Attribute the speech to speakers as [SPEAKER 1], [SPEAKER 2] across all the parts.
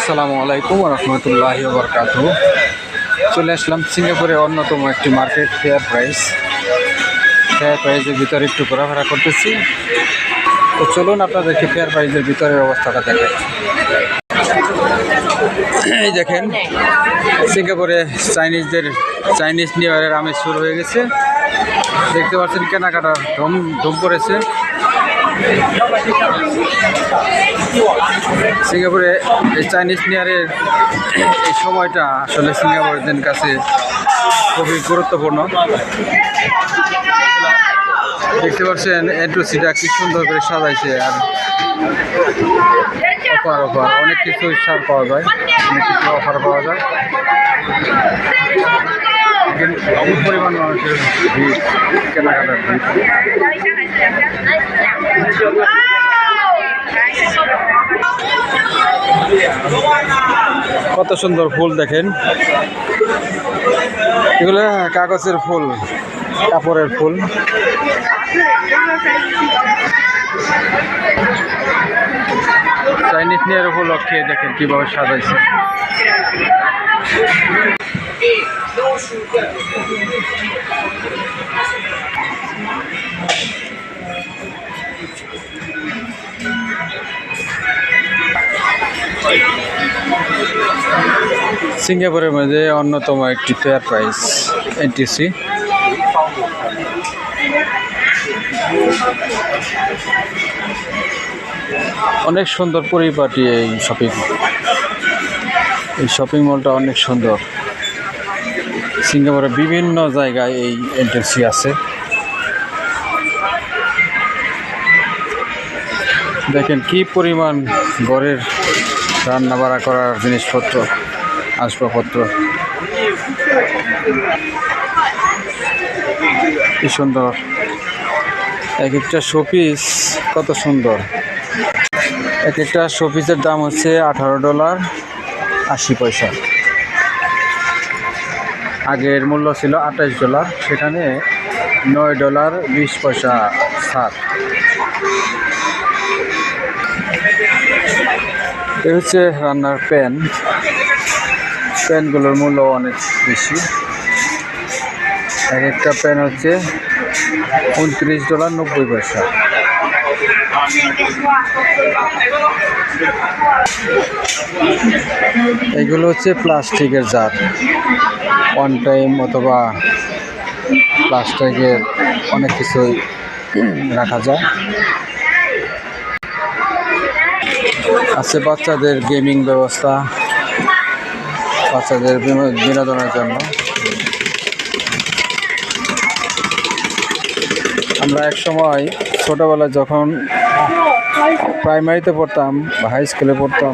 [SPEAKER 1] আসসালামু আলাইকুম রহমতুল্লাহি ওয়া বারাকাতুহু। চলে আসলাম সিঙ্গাপুরের অন্যতম একটি মার্কেট ফেয়ার প্রাইজের ভিতরে একটু ঘোরাফেরা করতেছি। তো চলুন আপনাদেরকে ফেয়ার প্রাইজের ভিতরের অবস্থাটা দেখাই। এই দেখেন, সিঙ্গাপুরে চাইনিজ নিউ ইয়ারের আমেজ শুরু হয়ে গেছে। দেখতে পাচ্ছেন কেনাকাটার ধুম পড়েছে। সিঙ্গাপুরে এই চাইনিজ নিউ ইয়ারের এই সময়টা আসলে সিঙ্গাপুরের কাছে খুবই গুরুত্বপূর্ণ। দেখতে পাচ্ছেন এন্ট্রোসিটা কি সুন্দর করে সাজাইছে, আর অফার অনেক কিছু ছাড় পাওয়া যায়, অনেক কিছু অফার পাওয়া যায়। অনেক পরিমাণ মানুষের ভিড়, কেনাকাটার ভিড়। কত সুন্দর ফুল দেখেন, এগুলো কাগজের ফুল, কাপড়ের ফুল। চাইনিজ নিউ ইয়ার উপলক্ষে দেখেন কিভাবে সাজাইছে। সিঙ্গাপুরের মধ্যে অন্যতম একটি ফেয়ার প্রাইস এনটিসি। অনেক সুন্দর পরিপাটি এই শপিং মলটা অনেক সুন্দর। সিঙ্গাপুরের বিভিন্ন জায়গায় এই এনটিসি আছে। দেখেন কি পরিমাণ ঘরের রান্না বাড়া করার জিনিসপত্র, আসবাবপত্র। কি সুন্দর, এক একটা শোপিস কত সুন্দর। এক একটা শোপিসের দাম হচ্ছে $18.80। আগের মূল্য ছিল $28, সেখানে $9.20 ছাড়। এ হচ্ছে রান্নার প্যানগুলোর মূল্য অনেক বেশি। এক একটা প্যান হচ্ছে $29.90। এগুলো হচ্ছে প্লাস্টিকের জার, ওয়ান টাইম অথবা প্লাস্টিকের অনেক কিছুই রাখা যায়। আছে বাচ্চাদের গেমিং ব্যবস্থা, বাচ্চাদের বিনোদনের জন্য। আমরা এক সময় ছোটোবেলায় যখন প্রাইমারিতে পড়তাম বা হাই স্কুলে পড়তাম,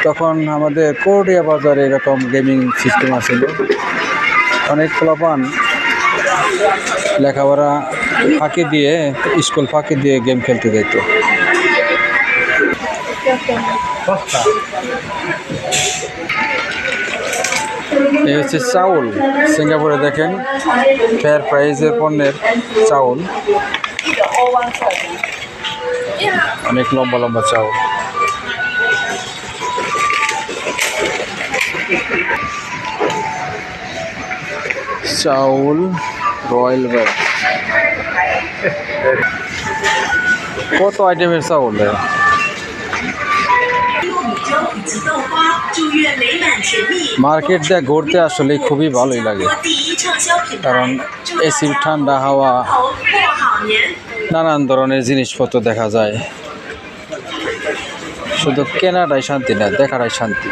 [SPEAKER 1] তখন আমাদের কোর্ডিয়া বাজারে এরকম গেমিং সিস্টেম আছিল। অনেক পোলাপান লেখাপড়া ফাঁকি দিয়ে, স্কুল ফাঁকি দিয়ে গেম খেলতে যেত। এই হচ্ছে চাউল। সিঙ্গাপুরে দেখেন ফেয়ার প্রাইজের পণ্যের চাউল, অনেক লম্বা লম্বা চাউল। চাউল রয়্যাল ব্যাগ, কত আইটেমের চাউল। মার্কেটটা ঘুরতে আসলে খুবই ভালোই লাগে, কারণ এসির ঠান্ডা হাওয়া, নানান ধরনের জিনিসপত্র দেখা যায়। শুধু কেনাটাই শান্তি না, দেখাটাই শান্তি।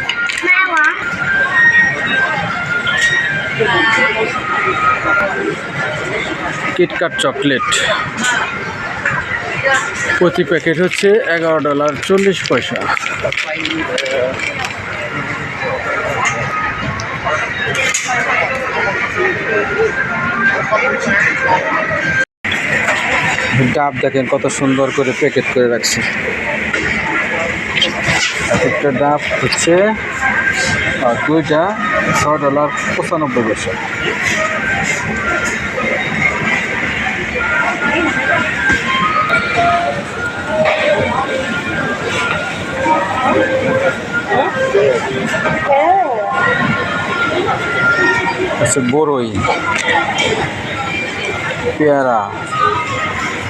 [SPEAKER 1] কিটক্যাট চকলেট প্রতি প্যাকেট হচ্ছে $11.40। ডাব দেখেন কত সুন্দর করে প্যাকেট করে রাখছে। একটা ডাব হচ্ছে দুইটা $6.95। আছে বড়ই, পেয়ারা,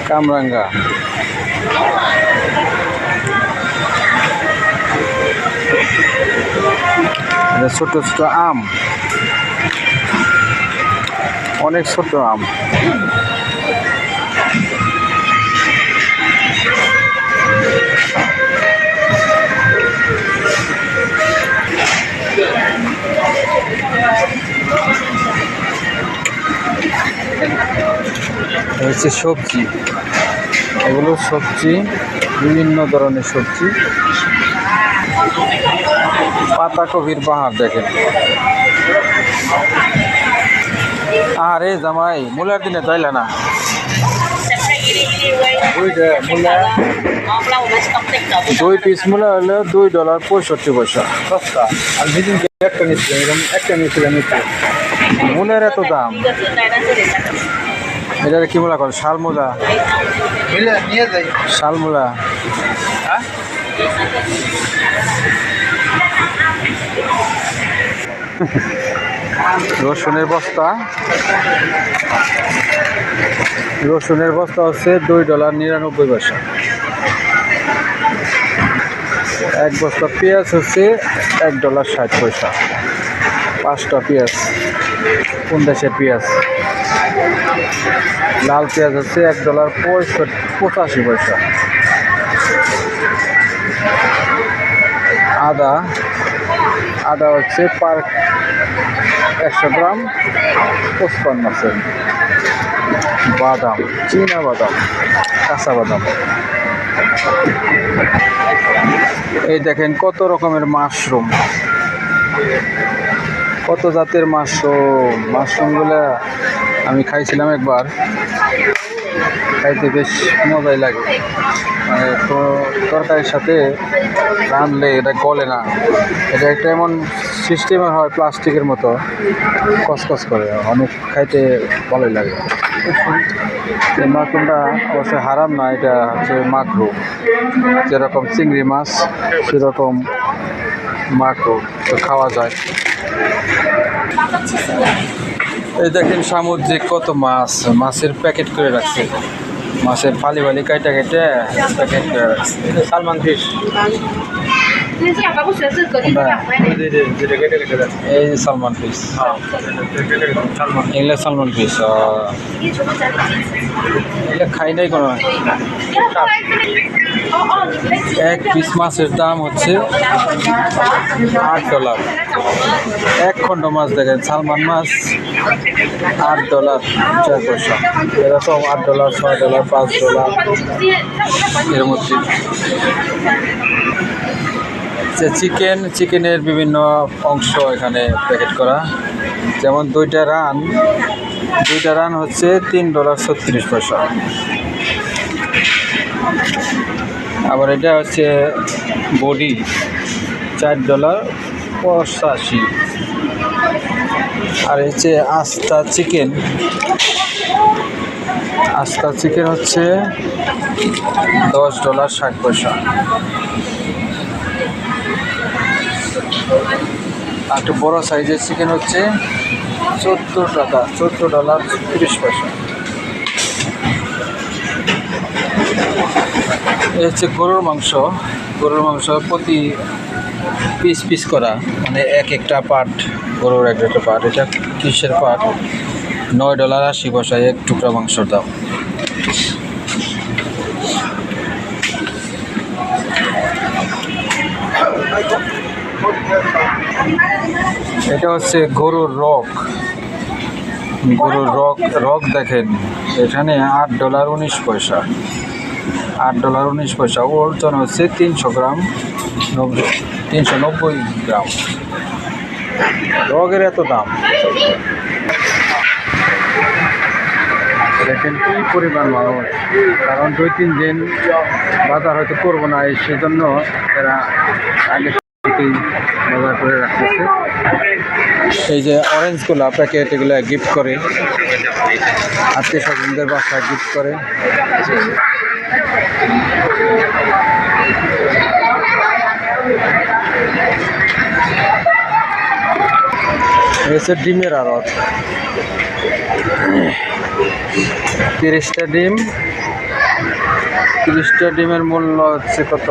[SPEAKER 1] কামরাঙ্গা, ছোট ছোট আম, অনেক ছোট আম। হচ্ছে সবজি, এগুলো সবজি, বিভিন্ন ধরনের সবজি। পাতাকপির বাহার দেখেন। আরে জামাই মূলার দিনে তাইলে না দুই পিস মূলা হলো $2.65। সস্তা। আর যেদিন একটা নিচ্ছিলাম, এরকম একটা নিচ্ছিলাম। মূলের এত দাম। এটা কি মূলা করে? শালমূলা, শালমূলা। রসুনের বস্তা, রসুনের বস্তা হচ্ছে $2.99। এক বস্তা পেঁয়াজ হচ্ছে $1.60। 5টা পেঁয়াজ। কোন দেশের পেঁয়াজ? লাল পেঁয়াজ হচ্ছে $1.85। আদা, আদা হচ্ছে পার 100 গ্রাম 55 সেন্ট। বাদাম, চীনা বাদাম, কাঁচা বাদাম। এই দেখেন কত রকমের মাশরুম, কত জাতের মাশরুম। মাশরুমগুলা আমি খাইছিলাম একবার, খাইতে বেশ মজাই লাগে। মানে তো তরকারির সাথে রাঁধলে এটা গলে না। এটা একটা এমন সিস্টেমের হয়, প্লাস্টিকের মতো কসকস করে, অনেক খাইতে ভালোই লাগে। এই মাশরুমটা অবশ্যই হারাম না, এটা হচ্ছে মাকরু। যেরকম চিংড়ি মাছ সেরকম মাকরু, তো খাওয়া যায়। এই দেখেন সামুদ্রিক কত মাছ, মাছের প্যাকেট করে রাখছে। মাছের ফালি ফালি কাইটা কেটে প্যাকেট করে রাখছে। সালমান ফিশ, এই সালমান ফিশ, এগুলো সালমান ফিশ। এগুলো খাই নাই কোনো। এক পিস মাছের দাম হচ্ছে $8। এক খণ্ড মাছ দেখেন, সালমান মাছ $8.04। এরকম $8, $6, $5 এর মধ্যে। চিকেন, চিকেনের বিভিন্ন অংশ এখানে প্যাকেট করা। যেমন দুইটা রান হচ্ছে $3.36। আবার এটা হচ্ছে বডি $4.85। আর হচ্ছে আস্তা চিকেন হচ্ছে $10.60। আর একটু বড় সাইজের চিকেন হচ্ছে $14.30। এই হচ্ছে গরুর মাংস। গরুর মাংস প্রতি পিস করা, মানে একটা পার্ট, গরুর একটা পার্ট। এটা কিসের পার্ট? $9.80 এক টুকরা মাংসর দাম। এটা হচ্ছে গরুর রক দেখেন, এখানে $8.19। $8.19। ওজন হচ্ছে 300 গ্রাম, 390 গ্রাম। রগের এত দাম দেখেন কি পরিমাণ মানুষ। কারণ 2-3 দিন বাজার হয়তো করবো না, সেজন্য এরা আগে থেকেই বাজার করে রাখতেছে। এই যে অরেঞ্জগুলা প্যাকেট, এগুলো গিফট করে, আত্মীয় স্বজনদের বাসায় গিফট করে। হচ্ছে ডিমের আড়ত। 30টা ডিম, 30টা ডিমের মূল্য হচ্ছে কত?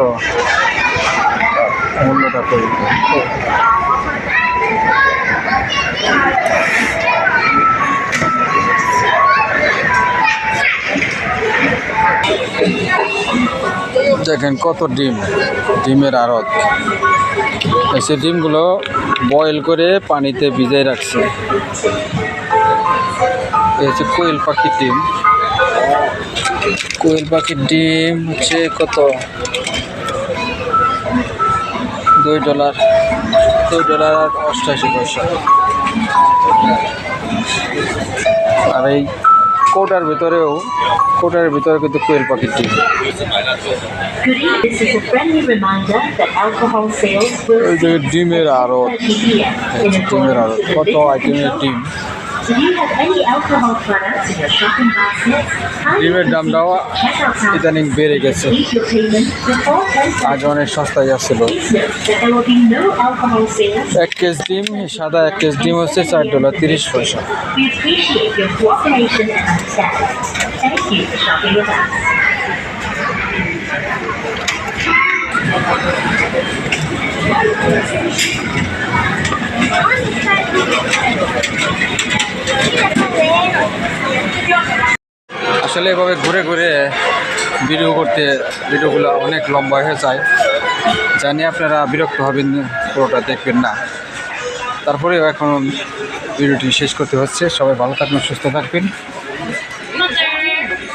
[SPEAKER 1] মূল্যটা কই? দেখেন কত ডিম, ডিমের আড়ত। সে ডিমগুলো বয়েল করে পানিতে ভিজাই রাখছে। এই হচ্ছে কোয়েল পাখির ডিম। কোয়েল পাখির ডিম হচ্ছে কত? $2, $2.88। আর এই কোটার ভিতরে কিন্তু কোয়েল পাখির ডিম। ওই যে ডিমের আড়ত, ডিমের আড়ত, কত আইটেমের ডিম। ডিমের দামটাও ইদানিং বেড়ে গেছে, আগে অনেক সস্তায় আসছিল। 1 কেজি ডিম, সাদা 1 কেজি ডিম হচ্ছে $4.30। আসলে এভাবে ঘুরে ঘুরে ভিডিওগুলো অনেক লম্বা হয়ে যায়, জানি আপনারা বিরক্ত হবেন, পুরোটা দেখবেন না। তারপরেও এখন ভিডিওটি শেষ করতে হচ্ছে। সবাই ভালো থাকবেন, সুস্থ থাকবেন।